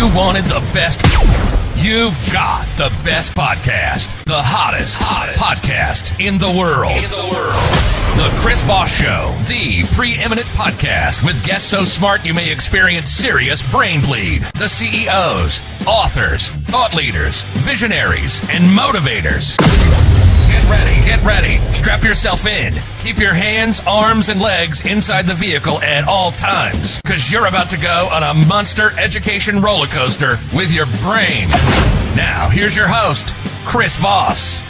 You wanted the best. You've got the best podcast. The hottest podcast in the world. The Chris Voss Show, the preeminent podcast with guests so smart you may experience serious brain bleed. The CEOs, authors, thought leaders, visionaries, and motivators. Get ready. Strap yourself in. Keep your hands, arms, and legs inside the vehicle at all times, because you're about to go on a monster education roller coaster with your brain. Now, here's your host, Chris Voss.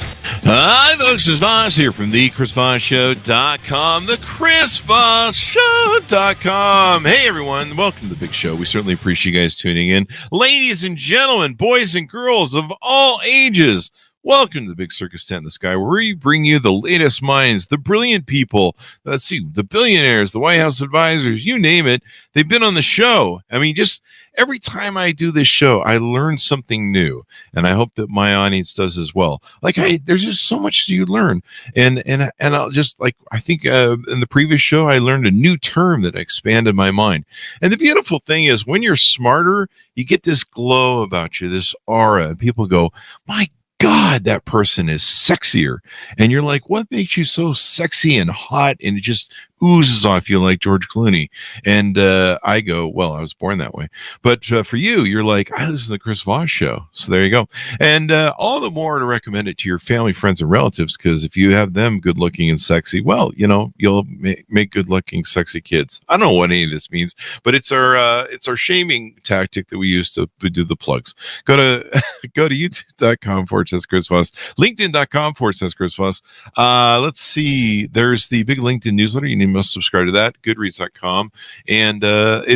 Hi, folks. It's Voss here from the ChrisVossShow.com, the ChrisVossShow.com. Hey, everyone. Welcome to the big show. We certainly appreciate you guys tuning in. Ladies and gentlemen, boys and girls of all ages, welcome to the big circus tent in the sky, where we bring you the latest minds, the brilliant people, the billionaires, the White House advisors, you name it. They've been on the show. I mean, just every time I do this show, I learn something new, and I hope that my audience does as well. There's just so much you learn, and I'll just I think in the previous show, I learned a new term that expanded my mind. And the beautiful thing is, when you're smarter, you get this glow about you, this aura, and people go, "My God, that person is sexier." And you're like, what makes you so sexy and hot? And it just oozes off you like George Clooney. And I go, well, I was born that way. But for you, you're like, I listen to the Chris Voss Show. So there you go. And all the more to recommend it to your family, friends, and relatives, because if you have them good looking and sexy, well, you'll make good looking, sexy kids. I don't know what any of this means, but it's our shaming tactic that we use to do the plugs. Go to youtube.com/Chris Voss, linkedin.com/Chris Voss. Let's see. There's the big LinkedIn newsletter. You must subscribe to that. Goodreads.com. And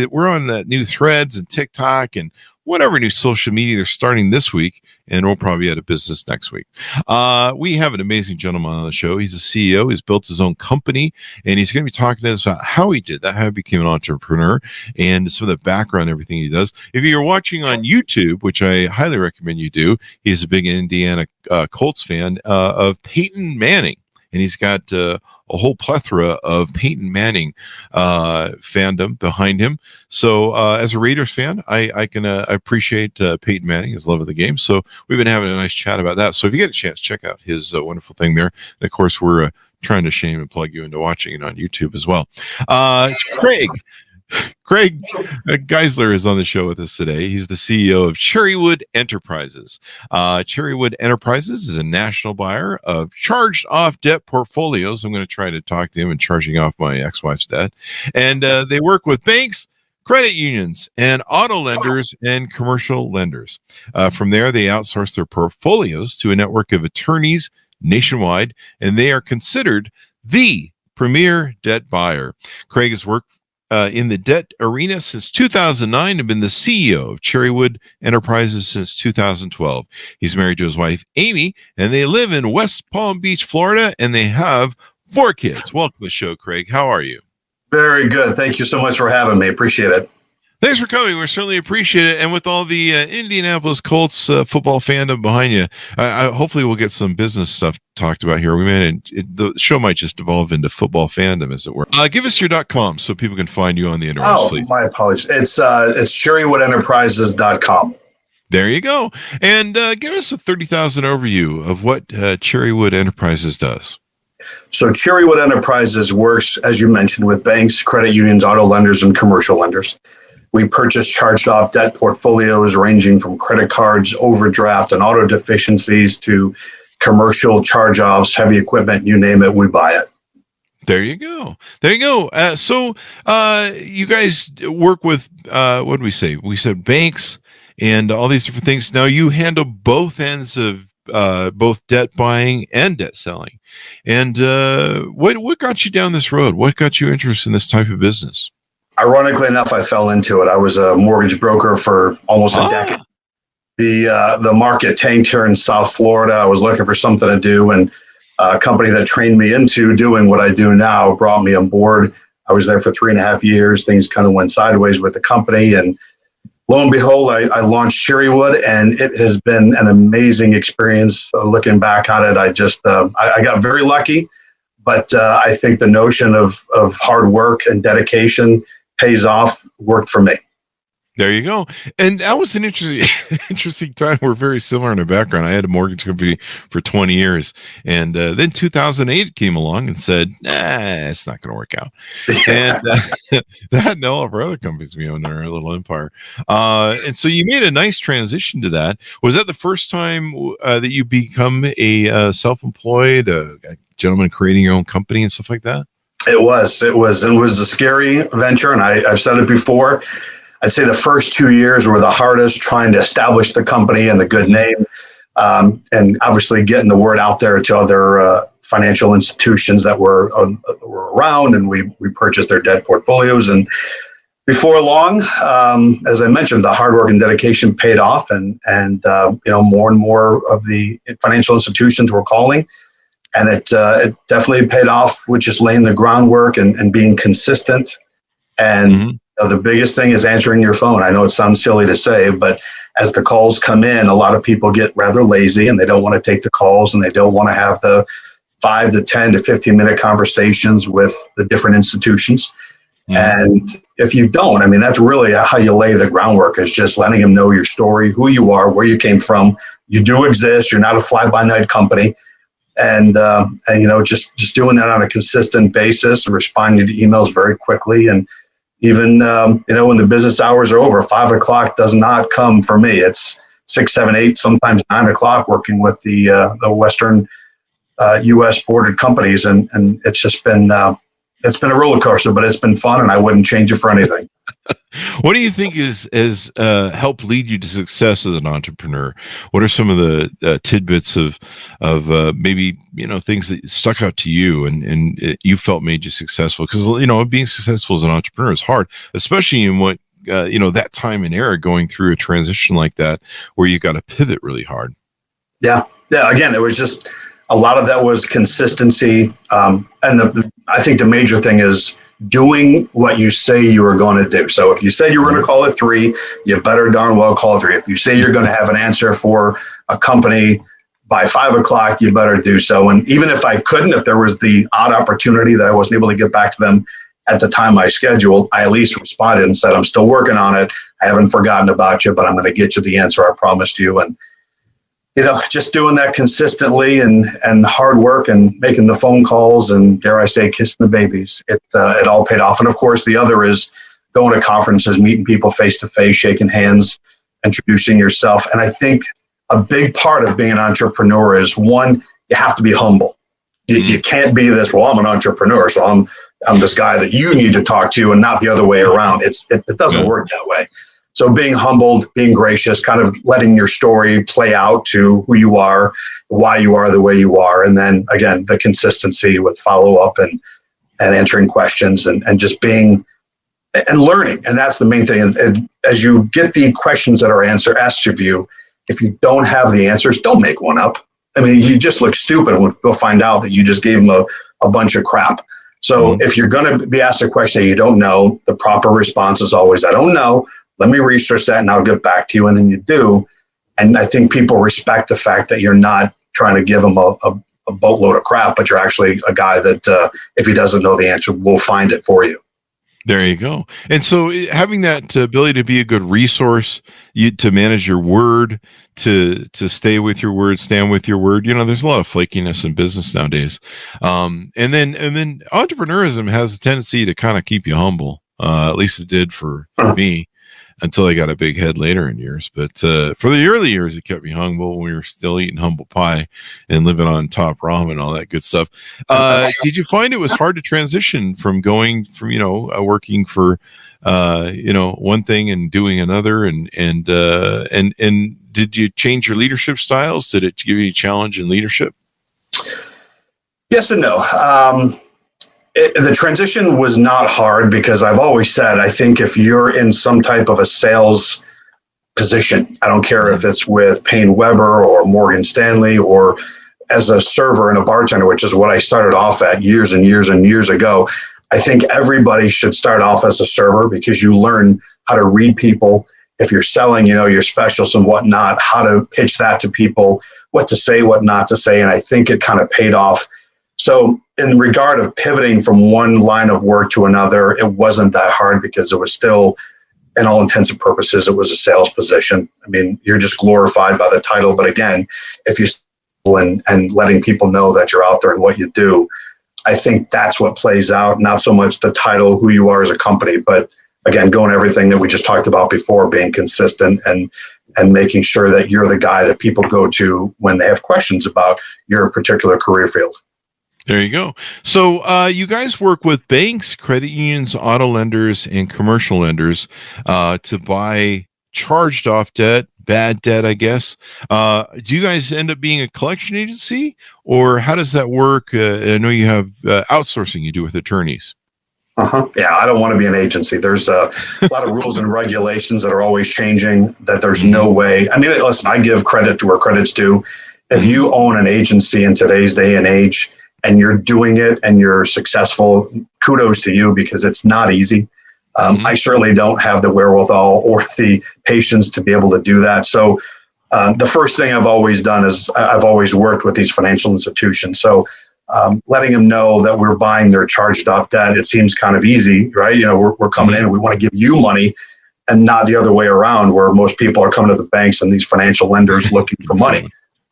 we're on that new Threads and TikTok and whatever new social media they're starting this week. And we'll probably be out of business next week. We have an amazing gentleman on the show. He's a CEO. He's built his own company, and he's going to be talking to us about how he did that, how he became an entrepreneur, and some of the background, everything he does. If you're watching on YouTube, which I highly recommend you do, he's a big Indiana Colts fan of Peyton Manning. And he's got a whole plethora of Peyton Manning fandom behind him. So as a Raiders fan, I can appreciate Peyton Manning, his love of the game. So we've been having a nice chat about that. So if you get a chance, check out his wonderful thing there. And of course, we're trying to shame and plug you into watching it on YouTube as well. Craig Geisler is on the show with us today. He's the CEO of Cherrywood Enterprises. Cherrywood Enterprises is a national buyer of charged-off debt portfolios. I'm going to try to talk to him and charging off my ex-wife's debt. And they work with banks, credit unions, and auto lenders and commercial lenders. From there, they outsource their portfolios to a network of attorneys nationwide, and they are considered the premier debt buyer. Craig has worked in the debt arena since 2009 and been the CEO of Cherrywood Enterprises since 2012. He's married to his wife, Amy, and they live in West Palm Beach, Florida, and they have 4 kids. Welcome to the show, Craig. How are you? Very good. Thank you so much for having me. Appreciate it. Thanks for coming. We certainly appreciate it. And with all the Indianapolis Colts football fandom behind you, hopefully we'll get some business stuff talked about here. The show might just evolve into football fandom, as it were. Give us your .com so people can find you on the internet. Oh, please. My apologies. It's CherrywoodEnterprises.com. There you go. And give us a 30,000 overview of what Cherrywood Enterprises does. So Cherrywood Enterprises works, as you mentioned, with banks, credit unions, auto lenders, and commercial lenders. We purchase charged-off debt portfolios ranging from credit cards, overdraft, and auto deficiencies to commercial charge-offs, heavy equipment, you name it, we buy it. There you go. So you guys work with, what did we say? We said banks and all these different things. Now you handle both ends of both debt buying and debt selling. And what got you down this road? What got you interested in this type of business? Ironically enough, I fell into it. I was a mortgage broker for almost a decade. The market tanked here in South Florida. I was looking for something to do, and a company that trained me into doing what I do now brought me on board. I was there for 3.5 years. Things kind of went sideways with the company, and lo and behold, I launched Cherrywood, and it has been an amazing experience. Looking back on it, I got very lucky, but I think the notion of hard work and dedication pays off, worked for me. There you go. And that was an interesting, interesting time. We're very similar in our background. I had a mortgage company for 20 years. And then 2008 came along and said, nah, it's not going to work out. And that and all of our other companies we own in our little empire. And so you made a nice transition to that. Was that the first time that you become a self-employed, a gentleman creating your own company and stuff like that? It was a scary venture. And I've said it before. I'd say the first 2 years were the hardest, trying to establish the company and the good name, and obviously getting the word out there to other financial institutions that were around, and we purchased their debt portfolios. And before long, as I mentioned, the hard work and dedication paid off, and more and more of the financial institutions were calling, and it definitely paid off with just laying the groundwork and being consistent. And the biggest thing is answering your phone. I know it sounds silly to say, but as the calls come in, a lot of people get rather lazy and they don't want to take the calls, and they don't want to have the 5 to 10 to 15-minute conversations with the different institutions. And if you don't, I mean, that's really how you lay the groundwork, is just letting them know your story, who you are, where you came from. You do exist. You're not a fly-by-night company. And just doing that on a consistent basis and responding to emails very quickly. And even, when the business hours are over, 5 o'clock does not come for me. It's 6, 7, 8, sometimes 9 o'clock, working with the Western U.S. bordered companies. And it's just been, it's been a roller coaster, but it's been fun, and I wouldn't change it for anything. What do you think has helped lead you to success as an entrepreneur? What are some of the tidbits of maybe things that stuck out to you and you felt made you successful? Because being successful as an entrepreneur is hard, especially in what that time and era, going through a transition like that where you got to pivot really hard. Yeah. Again, it was just a lot of that was consistency, and I think the major thing is doing what you say you are going to do. So if you said you were going to call it 3, you better darn well call 3. If you say you're going to have an answer for a company by 5 o'clock, you better do so. And even if I couldn't, if there was the odd opportunity that I wasn't able to get back to them at the time I scheduled, I at least responded and said, I'm still working on it. I haven't forgotten about you, but I'm going to get you the answer I promised you. And just doing that consistently and hard work and making the phone calls and, dare I say, kissing the babies, it all paid off. And of course, the other is going to conferences, meeting people face to face, shaking hands, introducing yourself. And I think a big part of being an entrepreneur is, one, you have to be humble. You can't be this, well, I'm an entrepreneur, so I'm this guy that you need to talk to, and not the other way around. It doesn't work that way. So being humbled, being gracious, kind of letting your story play out to who you are, why you are the way you are. And then, again, the consistency with follow-up and answering questions and just being and learning. And that's the main thing. As you get the questions that are asked of you, if you don't have the answers, don't make one up. I mean, you just look stupid when we'll find out that you just gave them a bunch of crap. So if you're going to be asked a question that you don't know, the proper response is always, I don't know. Let me research that and I'll get back to you. And then you do. And I think people respect the fact that you're not trying to give them a boatload of crap, but you're actually a guy that if he doesn't know the answer, will find it for you. There you go. And so having that ability to be a good resource, to manage your word, to stay with your word, stand with your word. There's a lot of flakiness in business nowadays. And then entrepreneurism has a tendency to kind of keep you humble. At least it did for me. Until I got a big head later in years. But for the early years, it kept me humble when we were still eating humble pie and living on top ramen and all that good stuff. Did you find it was hard to transition from going from, working for, one thing and doing another? And did you change your leadership styles? Did it give you a challenge in leadership? Yes and no. The transition was not hard because I've always said, I think if you're in some type of a sales position, I don't care if it's with Payne Weber or Morgan Stanley or as a server and a bartender, which is what I started off at years and years and years ago. I think everybody should start off as a server because you learn how to read people. If you're selling, your specials and whatnot, how to pitch that to people, what to say, what not to say. And I think it kind of paid off. So in regard of pivoting from one line of work to another, it wasn't that hard because it was still in all intents and purposes, it was a sales position. I mean, you're just glorified by the title. But again, if you and letting people know that you're out there and what you do, I think that's what plays out. Not so much the title, who you are as a company, but again, going everything that we just talked about before, being consistent and making sure that you're the guy that people go to when they have questions about your particular career field. There you go. So you guys work with banks, credit unions, auto lenders, and commercial lenders to buy charged off debt, bad debt, I guess. Do you guys end up being a collection agency, or how does that work? I know you have outsourcing you do with attorneys. Yeah, I don't want to be an agency. There's a lot of rules and regulations that are always changing, that there's no way. I mean, listen, I give credit to where credit's due. If you own an agency in today's day and age and you're doing it and you're successful, kudos to you, because it's not easy. I certainly don't have the wherewithal or the patience to be able to do that. So the first thing I've always done is I've always worked with these financial institutions. So letting them know that we're buying their charged off debt, it seems kind of easy, right? You know, we're coming in and we want to give you money, and not the other way around, where most people are coming to the banks and these financial lenders looking for money.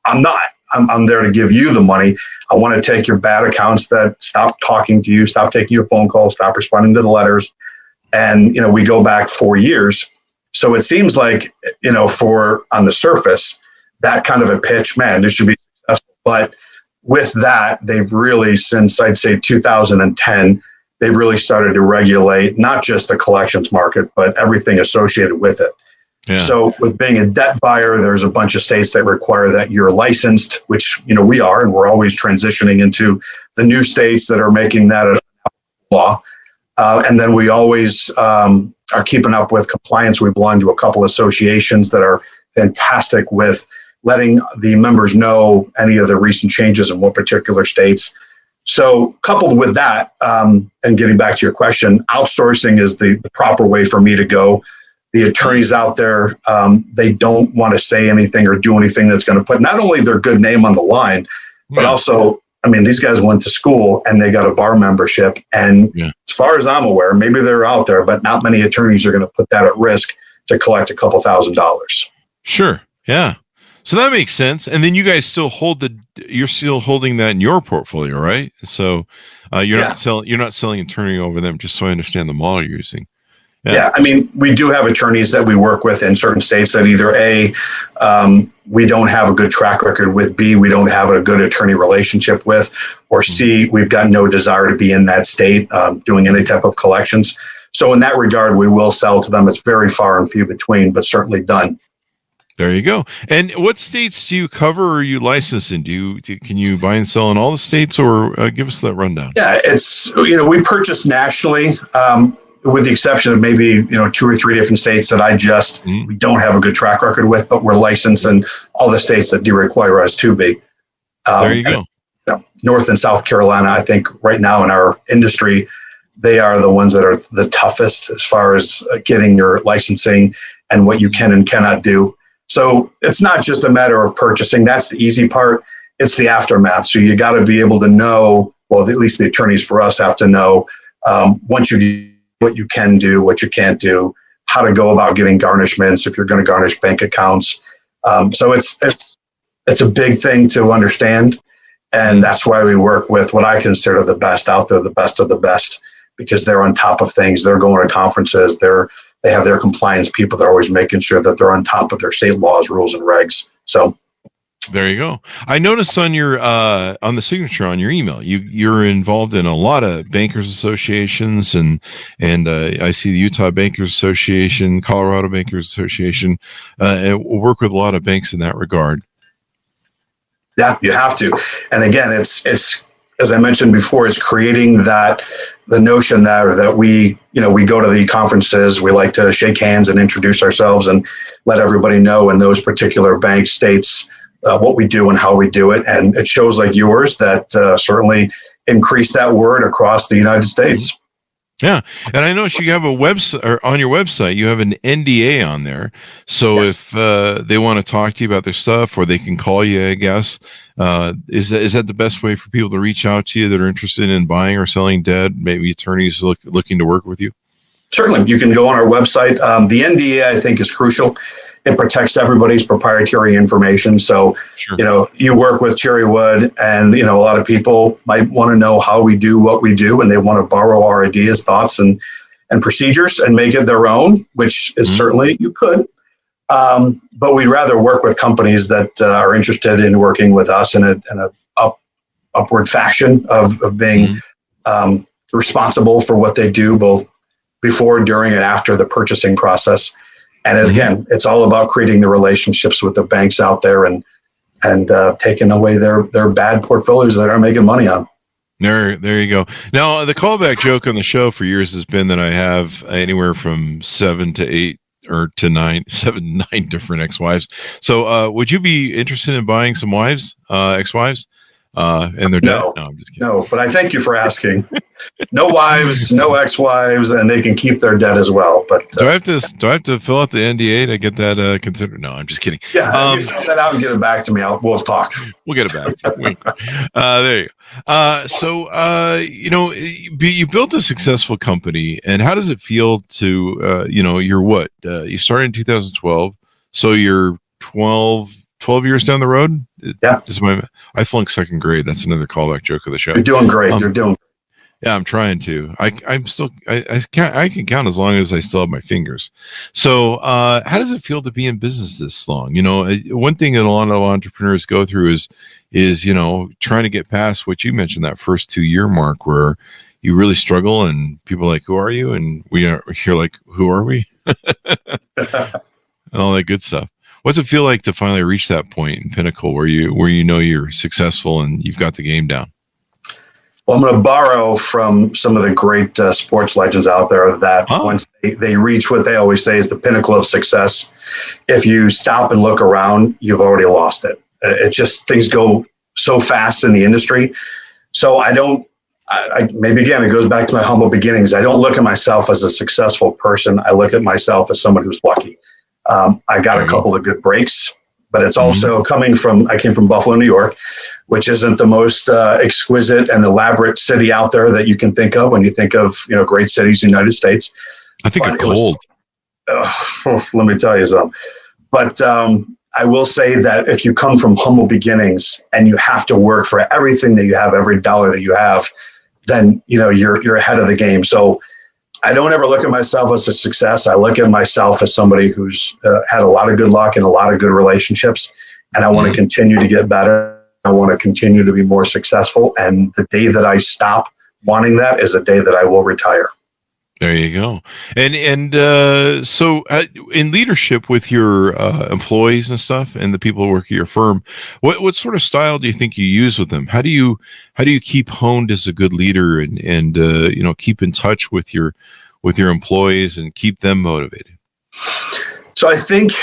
I'm not. I'm there to give you the money. I want to take your bad accounts that stop talking to you, stop taking your phone calls, stop responding to the letters. And, you know, we go back 4 years. So it seems like, you know, on the surface, that kind of a pitch, man, this should be successful. But with that, they've really, since I'd say 2010, they've really started to regulate not just the collections market, but everything associated with it. Yeah. So with being a debt buyer, there's a bunch of states that require that you're licensed, which, you know, we are, and we're always transitioning into the new states that are making that a law. And then we always are keeping up with compliance. We belong to a couple associations that are fantastic with letting the members know any of the recent changes in what particular states. So coupled with that, and getting back to your question, outsourcing is the proper way for me to go. The attorneys out there, they don't want to say anything or do anything that's going to put not only their good name on the line, but also, I mean, these guys went to school and they got a bar membership. And as far as I'm aware, maybe they're out there, but not many attorneys are going to put that at risk to collect a couple $1,000s. Sure. Yeah. So that makes sense. And then you guys still you're still holding that in your portfolio, right? So you're not selling and turning over them, just so I understand the model you're using. Yeah, I mean, we do have attorneys that we work with in certain states that either A, we don't have a good track record with, B, we don't have a good attorney relationship with, or C, we've got no desire to be in that state doing any type of collections. So in that regard, we will sell to them. It's very far and few between, but certainly done. There you go. And what states do you cover or are you licensed in? Can you buy and sell in all the states, or give us that rundown? Yeah, it's, you know, we purchase nationally. With the exception of maybe, you know, 2 or 3 different states that we don't have a good track record with, but we're licensed in all the states that do require us to be. There you go. You know, North and South Carolina, I think right now in our industry, they are the ones that are the toughest as far as getting your licensing and what you can and cannot do. So it's not just a matter of purchasing. That's the easy part. It's the aftermath. So you got to be able to know, well, at least the attorneys for us have to know once you what you can do, what you can't do, how to go about getting garnishments if you're going to garnish bank accounts. So it's a big thing to understand. And that's why we work with what I consider the best out there, the best of the best, because they're on top of things. They're going to conferences. They have their compliance people. They're always making sure that they're on top of their state laws, rules, and regs. So there you go. I noticed on your on the signature on your email, you're involved in a lot of bankers associations, and I see the Utah Bankers Association, Colorado Bankers Association, and we'll work with a lot of banks in that regard. Yeah, you have to. And again, it's as I mentioned before, it's creating the notion that we go to the conferences, we like to shake hands and introduce ourselves and let everybody know in those particular bank states what we do and how we do it. And it shows like yours that certainly increase that word across the United States. Yeah. And I noticed you have a website, or on your website, you have an NDA on there. So yes. If they want to talk to you about their stuff, or they can call you, I guess, is that the best way for people to reach out to you that are interested in buying or selling debt, maybe attorneys looking to work with you? Certainly, you can go on our website. The NDA, I think, is crucial. It protects everybody's proprietary information. So, Sure. you work with Cherrywood, and a lot of people might want to know how we do what we do, and they want to borrow our ideas, thoughts, and procedures and make it their own, which is certainly you could. But we'd rather work with companies that are interested in working with us in a upward fashion of being responsible for what they do, both before, during, and after the purchasing process. And again, it's all about creating the relationships with the banks out there and taking away their bad portfolios that are making money on. There you go. Now, the callback joke on the show for years has been that I have anywhere from 7 to 8 or to 9 different ex-wives. So, would you be interested in buying some wives, ex-wives, and their debt? No, I'm just kidding. No, but I thank you for asking. No wives, no ex-wives, and they can keep their debt as well. But do I have to fill out the NDA to get that considered? No, I'm just kidding. Yeah, if you fill that out and get it back to me, we'll talk. We'll get it back to you. There you go. So, you built a successful company, and how does it feel to, you're what? You started in 2012, so you're 12 years down the road? Yeah. I flunked second grade. That's another callback joke of the show. You're doing great. You're doing. Yeah, I'm trying to. I'm still. I can count as long as I still have my fingers. So, how does it feel to be in business this long? One thing that a lot of entrepreneurs go through is trying to get past what you mentioned, that first 2-year mark where you really struggle, and people are like, "Who are you?" and you're like, "Who are we?" and all that good stuff. What's it feel like to finally reach that point in pinnacle where you're successful and you've got the game down? Well, I'm going to borrow from some of the great sports legends out there that once they reach what they always say is the pinnacle of success, if you stop and look around, you've already lost it. Things go so fast in the industry. So maybe again, it goes back to my humble beginnings. I don't look at myself as a successful person. I look at myself as someone who's lucky. I got a couple of good breaks, but it's also I came from Buffalo, New York, which isn't the most exquisite and elaborate city out there that you can think of when you think of, great cities in the United States. I think it's cold. Let me tell you something. But I will say that if you come from humble beginnings and you have to work for everything that you have, every dollar that you have, then, you're ahead of the game. So I don't ever look at myself as a success. I look at myself as somebody who's had a lot of good luck and a lot of good relationships, and I want to continue to get better. I want to continue to be more successful, and the day that I stop wanting that is the day that I will retire. There you go. And so in leadership with your employees and stuff, and the people who work at your firm, what sort of style do you think you use with them? How do you keep honed as a good leader and keep in touch with your employees and keep them motivated? So I think,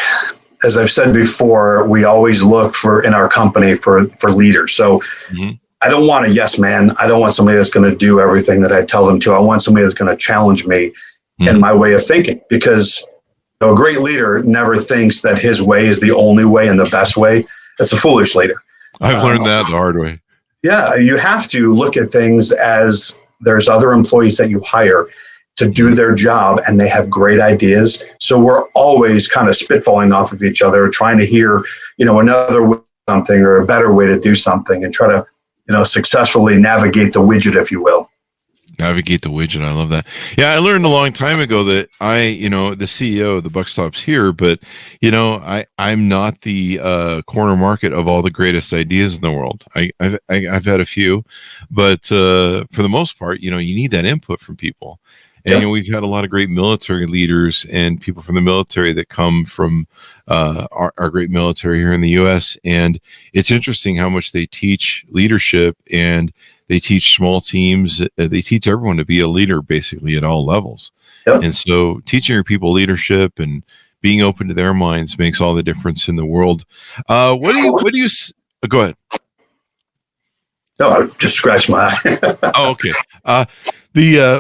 as I've said before, we always look in our company for leaders. So I don't want a yes man. I don't want somebody that's going to do everything that I tell them to. I want somebody that's going to challenge me in my way of thinking, because a great leader never thinks that his way is the only way and the best way. That's a foolish leader. I've learned that the hard way. Yeah, you have to look at things as there's other employees that you hire to do their job, and they have great ideas. So we're always kind of spitballing off of each other, trying to hear, another way something or a better way to do something, and try to, successfully navigate the widget, if you will. Navigate the widget. I love that. Yeah, I learned a long time ago that the CEO, the buck stops here, but I'm not the corner market of all the greatest ideas in the world. I've had a few, but for the most part, you need that input from people. And we've had a lot of great military leaders and people from the military that come from our great military here in the U.S. And it's interesting how much they teach leadership, and they teach small teams. They teach everyone to be a leader basically at all levels. Yep. And so teaching your people leadership and being open to their minds makes all the difference in the world. What do you go ahead. No, I just scratched my eye. Oh, okay.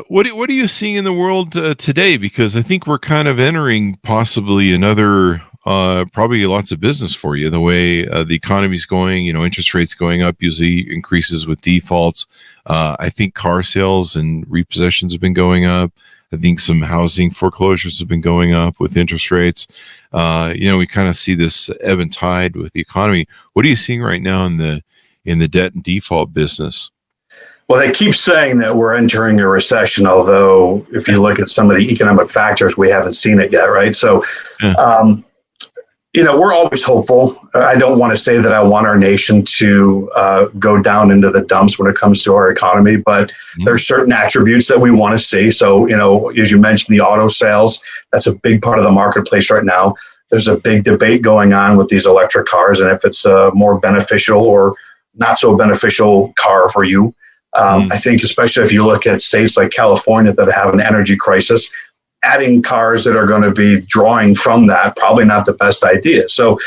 What are you seeing in the world today? Because I think we're kind of entering possibly another probably lots of business for you. The way the economy's going, interest rates going up usually increases with defaults. I think car sales and repossessions have been going up. I think some housing foreclosures have been going up with interest rates. We kind of see this ebb and tide with the economy. What are you seeing right now in the debt and default business? Well, they keep saying that we're entering a recession, although if you look at some of the economic factors, we haven't seen it yet, right? So, we're always hopeful. I don't want to say that I want our nation to go down into the dumps when it comes to our economy, but there's certain attributes that we want to see. So, as you mentioned, the auto sales, that's a big part of the marketplace right now. There's a big debate going on with these electric cars and if it's a more beneficial or not so beneficial car for you. I think especially if you look at states like California that have an energy crisis, adding cars that are going to be drawing from that, probably not the best idea. So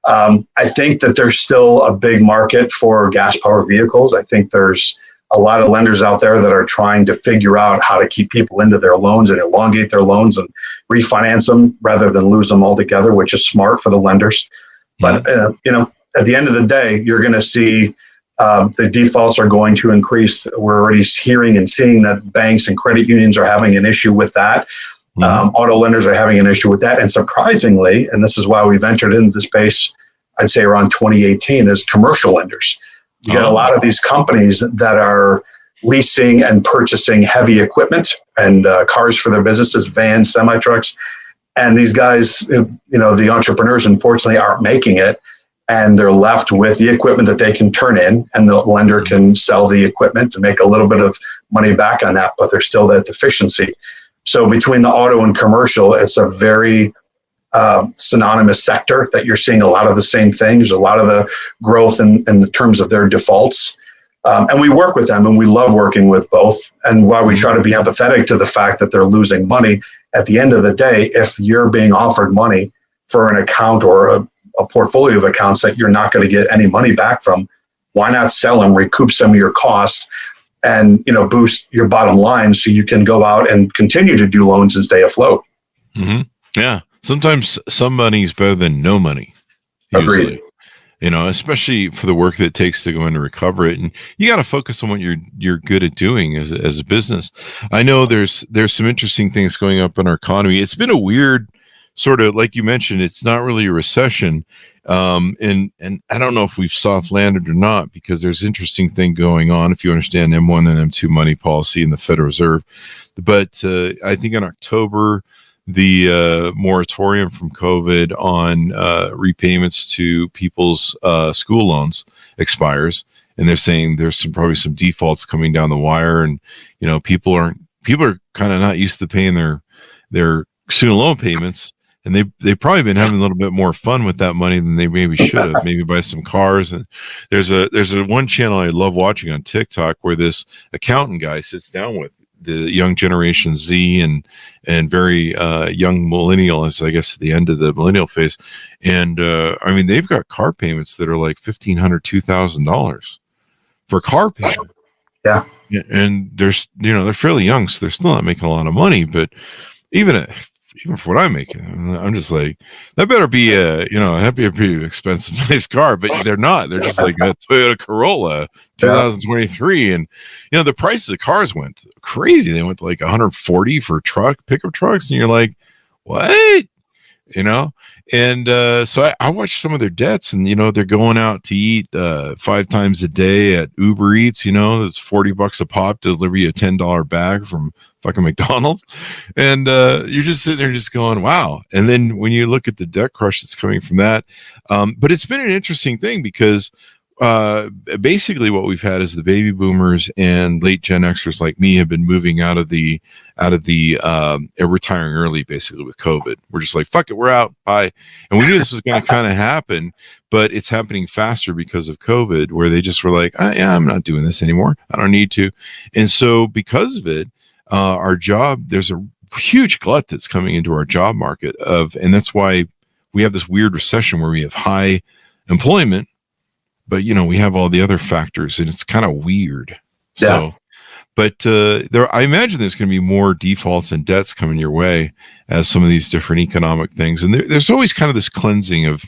I think that there's still a big market for gas-powered vehicles. I think there's a lot of lenders out there that are trying to figure out how to keep people into their loans and elongate their loans and refinance them rather than lose them altogether, which is smart for the lenders. But, at the end of the day, you're going to see the defaults are going to increase. We're already hearing and seeing that banks and credit unions are having an issue with that. Auto lenders are having an issue with that. And surprisingly, and this is why we've entered into the space, I'd say around 2018, is commercial lenders. You got a lot of these companies that are leasing and purchasing heavy equipment and cars for their businesses, vans, semi-trucks. And these guys, the entrepreneurs, unfortunately, aren't making it. And they're left with the equipment that they can turn in, and the lender can sell the equipment to make a little bit of money back on that, but there's still that deficiency. So between the auto and commercial, it's a very synonymous sector that you're seeing a lot of the same things, a lot of the growth in terms of their defaults. And we work with them, and we love working with both. And while we try to be empathetic to the fact that they're losing money, at the end of the day, if you're being offered money for an account or a portfolio of accounts that you're not going to get any money back from, why not sell them, recoup some of your costs, and boost your bottom line so you can go out and continue to do loans and stay afloat. Yeah, sometimes some money is better than no money. Agreed. Especially for the work that it takes to go in and recover it, and you got to focus on what you're good at doing as a business. I know there's some interesting things going up in our economy. It's been a weird sort of, like you mentioned, it's not really a recession. And I don't know if we've soft landed or not, because there's interesting thing going on if you understand M1 and M2 money policy in the Federal Reserve. But I think in October, the moratorium from COVID on repayments to people's school loans expires. And they're saying there's probably some defaults coming down the wire. And, people are kind of not used to paying their student loan payments. And they've probably been having a little bit more fun with that money than they maybe should have. Maybe buy some cars. And there's a one channel I love watching on TikTok where this accountant guy sits down with the young generation Z and very young millennials, I guess, at the end of the millennial phase. And they've got car payments that are like $1,500, $2,000 for a car payment. Yeah. And they're fairly young, so they're still not making a lot of money. But even for what I'm making, I'm just like, that better be that'd be a pretty expensive, nice car, but they're not. They're just like a Toyota Corolla 2023. And, the prices of cars went crazy. They went to like 140 for pickup trucks. And you're like, what? And so I watched some of their debts, and, they're going out to eat 5 times a day at Uber Eats, that's $40 a pop to deliver you a $10 bag from fucking McDonald's. And you're just sitting there just going, wow. And then when you look at the debt crush that's coming from that, but it's been an interesting thing because basically what we've had is the baby boomers and late Gen Xers like me have been moving out of the retiring early, basically, with COVID. We're just like, fuck it, we're out, bye. And we knew this was going to kind of happen, but it's happening faster because of COVID, where they just were like, I'm not doing this anymore, I don't need to. And so because of it, our job, there's a huge glut that's coming into our job market and that's why we have this weird recession where we have high employment, but we have all the other factors, and it's kind of weird. Yeah. So, but I imagine there's going to be more defaults and debts coming your way as some of these different economic things. And there's always kind of this cleansing of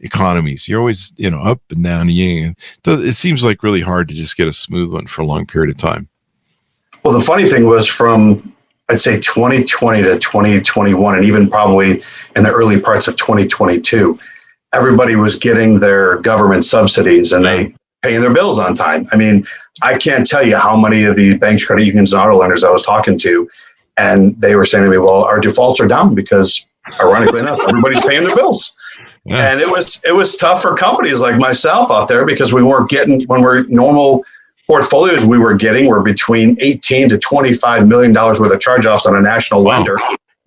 economies. You're always, up and down. It seems like really hard to just get a smooth one for a long period of time. Well, the funny thing was, from I'd say 2020 to 2021, and even probably in the early parts of 2022, everybody was getting their government subsidies and they paying their bills on time. I mean, I can't tell you how many of the banks, credit unions, and auto lenders I was talking to, and they were saying to me, well, our defaults are down because, ironically enough, everybody's paying their bills. Yeah. And it was tough for companies like myself out there because we weren't getting, when we're normal portfolios we were getting were between $18 to $25 million worth of charge-offs on a national lender.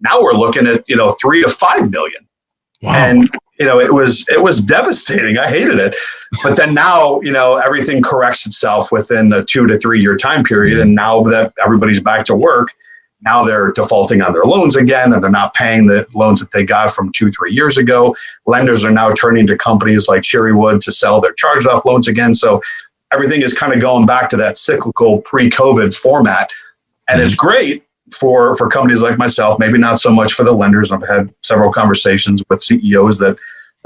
Now we're looking at, $3 to $5 million. Wow. And, it was devastating. I hated it. But then now, everything corrects itself within a 2 to 3 year time period. And now that everybody's back to work, now they're defaulting on their loans again, and they're not paying the loans that they got from 2-3 years ago. Lenders are now turning to companies like Cherrywood to sell their charged-off loans again. So everything is kind of going back to that cyclical pre-COVID format. And it's great for companies like myself, maybe not so much for the lenders. I've had several conversations with CEOs that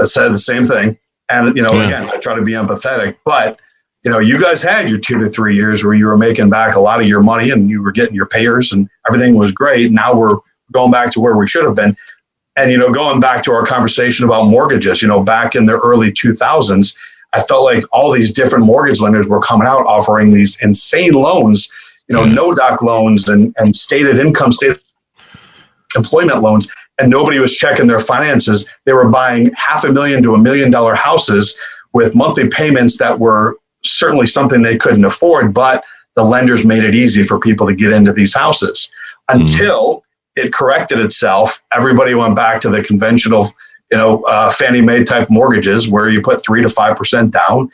said the same thing. And, again, I try to be empathetic, but you guys had your 2 to 3 years where you were making back a lot of your money and you were getting your payers and everything was great. Now we're going back to where we should have been. And, going back to our conversation about mortgages, back in the early 2000s, I felt like all these different mortgage lenders were coming out offering these insane loans, no-doc loans and stated income, stated employment loans, and nobody was checking their finances. They were buying $500,000 to $1 million houses with monthly payments that were certainly something they couldn't afford, but the lenders made it easy for people to get into these houses until it corrected itself. Everybody went back to the conventional Fannie Mae type mortgages where you put 3 to 5% down.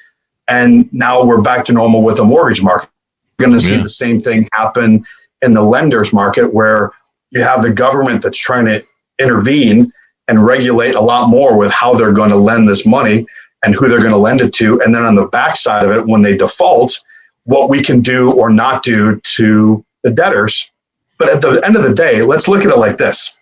And now we're back to normal with the mortgage market. We're going to see the same thing happen in the lenders market where you have the government that's trying to intervene and regulate a lot more with how they're going to lend this money and who they're going to lend it to. And then on the backside of it, when they default, what we can do or not do to the debtors. But at the end of the day, let's look at it like this.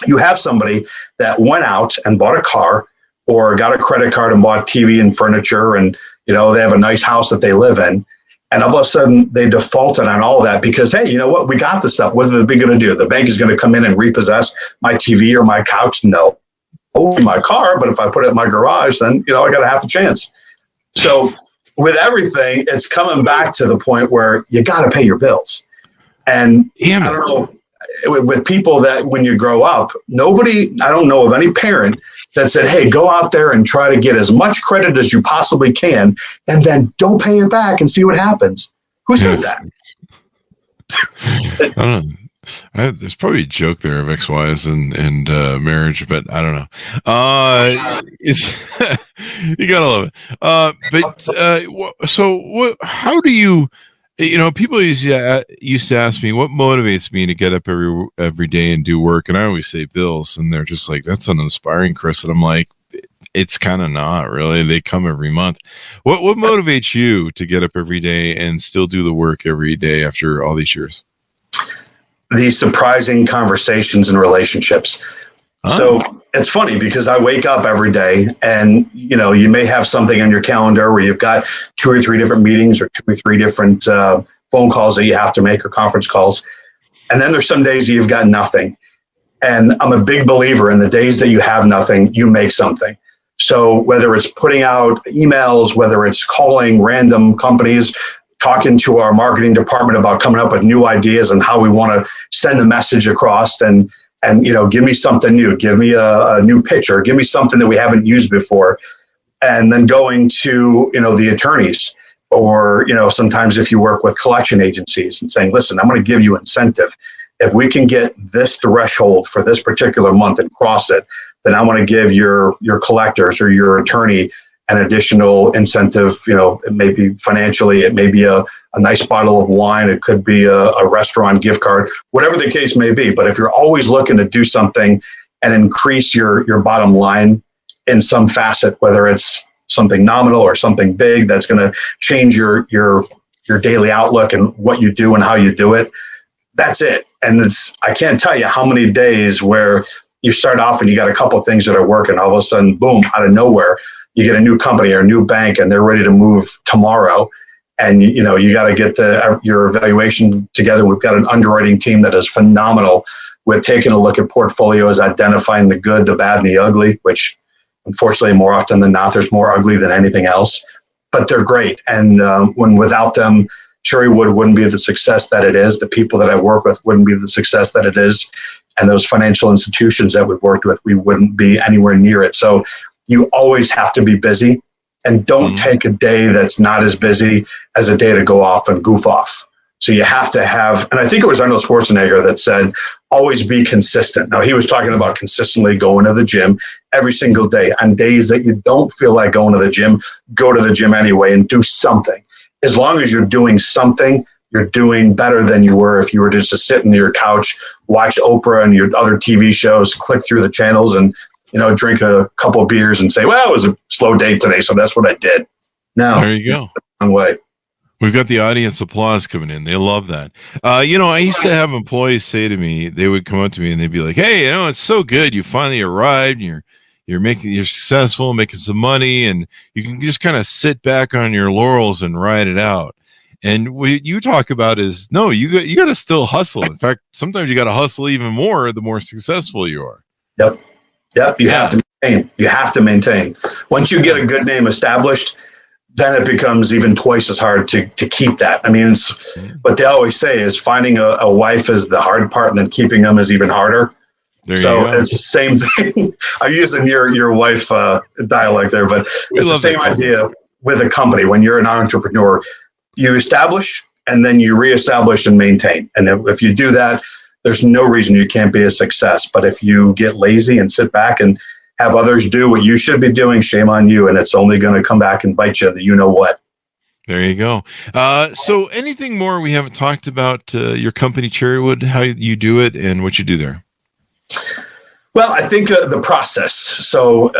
You have somebody that went out and bought a car or got a credit card and bought TV and furniture and, they have a nice house that they live in. And all of a sudden they defaulted on all of that because, hey, you know what? We got the stuff. What are they going to do? The bank is going to come in and repossess my TV or my couch? No. Oh, my car. But if I put it in my garage, then, I got a half a chance. So with everything, it's coming back to the point where you got to pay your bills. And I don't know. With people that when you grow up, I don't know of any parent that said, hey, go out there and try to get as much credit as you possibly can and then don't pay it back and see what happens. Who says that? I don't know. There's probably a joke there of ex-wives and marriage, but I don't know. It's you gotta love it. So how do you? People used to ask me what motivates me to get up every day and do work, and I always say bills, and they're just like, that's uninspiring, Chris. And I'm like, it's kind of not really. They come every month. What motivates you to get up every day and still do the work every day after all these years? These surprising conversations and relationships. So it's funny because I wake up every day and, you may have something on your calendar where you've got 2 or 3 different meetings or 2 or 3 different phone calls that you have to make or conference calls. And then there's some days you've got nothing. And I'm a big believer in the days that you have nothing, you make something. So whether it's putting out emails, whether it's calling random companies, talking to our marketing department about coming up with new ideas and how we want to send the message across and give me something new, give me a new picture, give me something that we haven't used before. And then going to, the attorneys or, sometimes if you work with collection agencies and saying, listen, I'm going to give you incentive. If we can get this threshold for this particular month and cross it, then I want to give your collectors or your attorney an additional incentive. It may be financially, it may be a nice bottle of wine, it could be a restaurant gift card, whatever the case may be. But if you're always looking to do something and increase your bottom line in some facet, whether it's something nominal or something big that's going to change your daily outlook and what you do and how you do it, that's it. And I can't tell you how many days where you start off and you got a couple of things that are working, all of a sudden, boom, out of nowhere, you get a new company or a new bank and they're ready to move tomorrow. and you got to get your evaluation together. We've got an underwriting team that is phenomenal with taking a look at portfolios, identifying the good, the bad, and the ugly, which unfortunately more often than not, there's more ugly than anything else, but they're great. And without them, Cherrywood wouldn't be the success that it is. The people that I work with wouldn't be the success that it is. And those financial institutions that we've worked with, we wouldn't be anywhere near it. So you always have to be busy, and don't take a day that's not as busy as a day to go off and goof off. So you have to have, and I think it was Arnold Schwarzenegger that said, always be consistent. Now, he was talking about consistently going to the gym every single day. On days that you don't feel like going to the gym, go to the gym anyway and do something. As long as you're doing something, you're doing better than you were if you were just to sit in your couch, watch Oprah and your other TV shows, click through the channels and, drink a couple of beers and say, well, it was a slow day today, so that's what I did. No. There you go. Wrong way. We've got the audience applause coming in. They love that. I used to have employees say to me, they would come up to me and they'd be like, hey, it's so good. You finally arrived and you're successful, making some money, and you can just kind of sit back on your laurels and ride it out. And what you talk about is, no, you got to still hustle. In fact, sometimes you got to hustle even more the more successful you are. Yep. You have to maintain. You have to maintain. Once you get a good name established, then it becomes even twice as hard to keep that. I mean, what they always say is finding a wife is the hard part, and then keeping them is even harder. So it's the same thing. I'm using your wife dialect there, but it's the same idea with a company. When you're an entrepreneur, you establish and then you reestablish and maintain. And if you do that, there's no reason you can't be a success. But if you get lazy and sit back and have others do what you should be doing, shame on you. And it's only going to come back and bite you. You know what? There you go. So anything more we haven't talked about your company, Cherrywood, how you do it and what you do there? Well, I think the process. So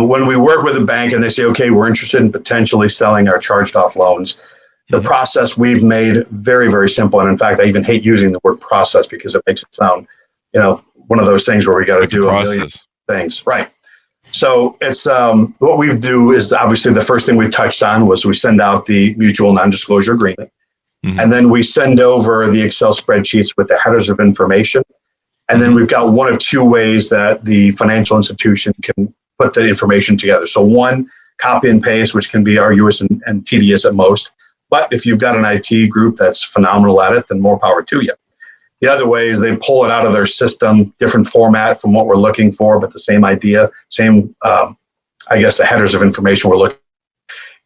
when we work with a bank and they say, okay, we're interested in potentially selling our charged off loans, the process we've made very, very simple. And in fact, I even hate using the word process because it makes it sound, one of those things where we got to do a million things. Right. So it's what we do is obviously the first thing we touched on was we send out the mutual non-disclosure agreement. And then we send over the Excel spreadsheets with the headers of information. And then we've got one of two ways that the financial institution can put the information together. So one, copy and paste, which can be arduous and tedious at most. But if you've got an IT group that's phenomenal at it, then more power to you. The other way is they pull it out of their system, different format from what we're looking for, but the same idea, same, the headers of information we're looking for.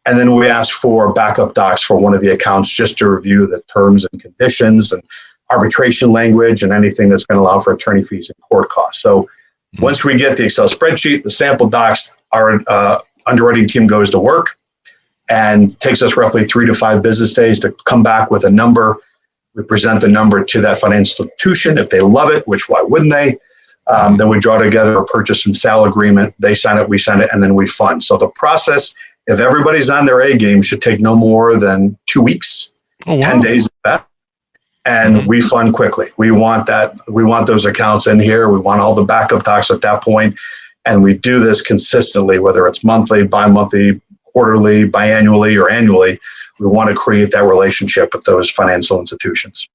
And then we ask for backup docs for one of the accounts just to review the terms and conditions and arbitration language and anything that's going to allow for attorney fees and court costs. So once we get the Excel spreadsheet, the sample docs, our underwriting team goes to work and takes us roughly 3 to 5 business days to come back with a number. We present the number to that financial institution. If they love it, which why wouldn't they? Then we draw together a purchase and sale agreement. They sign it, we sign it, and then we fund. So the process, if everybody's on their A game, should take no more than 2 weeks, 10 days at that. And we fund quickly. We want that. We want those accounts in here. We want all the backup docs at that point. And we do this consistently, whether it's monthly, bi-monthly, quarterly, biannually, or annually. We want to create that relationship with those financial institutions.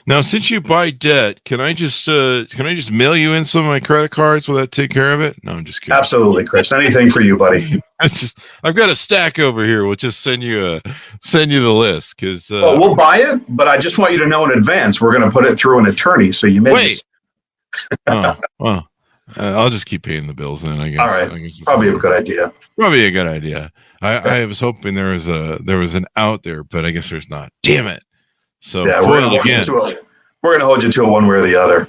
Now, since you buy debt, can I just mail you in some of my credit cards? Will that take care of it? No, I'm just kidding. Absolutely, Chris. Anything for you, buddy. I've got a stack over here. We'll just send you the list because we'll buy it, but I just want you to know in advance we're going to put it through an attorney. So you may wait. I'll just keep paying the bills then. I guess. All right. Probably a good idea. Probably a good idea. I was hoping there was an out there, but I guess there's not. Damn it. So yeah, we're going to hold you to it one way or the other.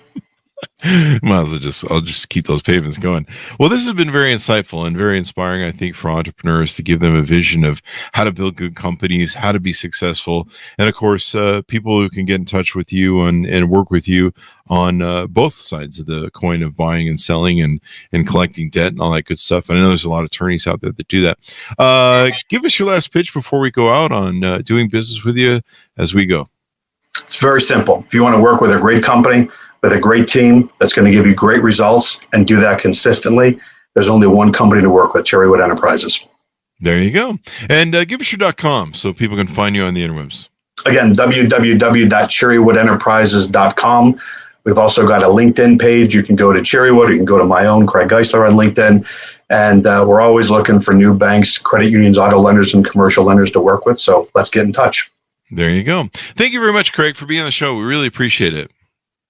I'll just keep those payments going. Well, this has been very insightful and very inspiring, I think, for entrepreneurs to give them a vision of how to build good companies, how to be successful, and of course, people who can get in touch with you and work with you on both sides of the coin of buying and selling and collecting debt and all that good stuff. And I know there's a lot of attorneys out there that do that. Give us your last pitch before we go out on doing business with you as we go. It's very simple. If you want to work with a great company, with a great team that's going to give you great results and do that consistently, there's only one company to work with, Cherrywood Enterprises. There you go. And give us your .com so people can find you on the interwebs. Again, www.cherrywoodenterprises.com. We've also got a LinkedIn page. You can go to Cherrywood. You can go to my own, Craig Geisler, on LinkedIn. And we're always looking for new banks, credit unions, auto lenders, and commercial lenders to work with. So let's get in touch. There you go. Thank you very much, Craig, for being on the show. We really appreciate it.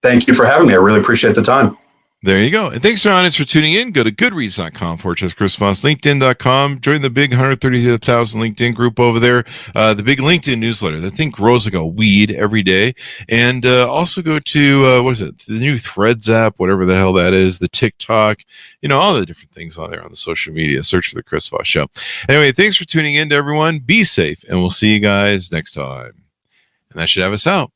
Thank you for having me. I really appreciate the time. There you go. And thanks to our audience for tuning in. Go to goodreads.com/Chris Voss, LinkedIn.com. Join the big 130,000 LinkedIn group over there. The big LinkedIn newsletter. That thing grows like a weed every day. And also go to, the new Threads app, whatever the hell that is, the TikTok, all the different things on there on the social media. Search for the Chris Voss Show. Anyway, thanks for tuning in to everyone. Be safe, and we'll see you guys next time. And that should have us out.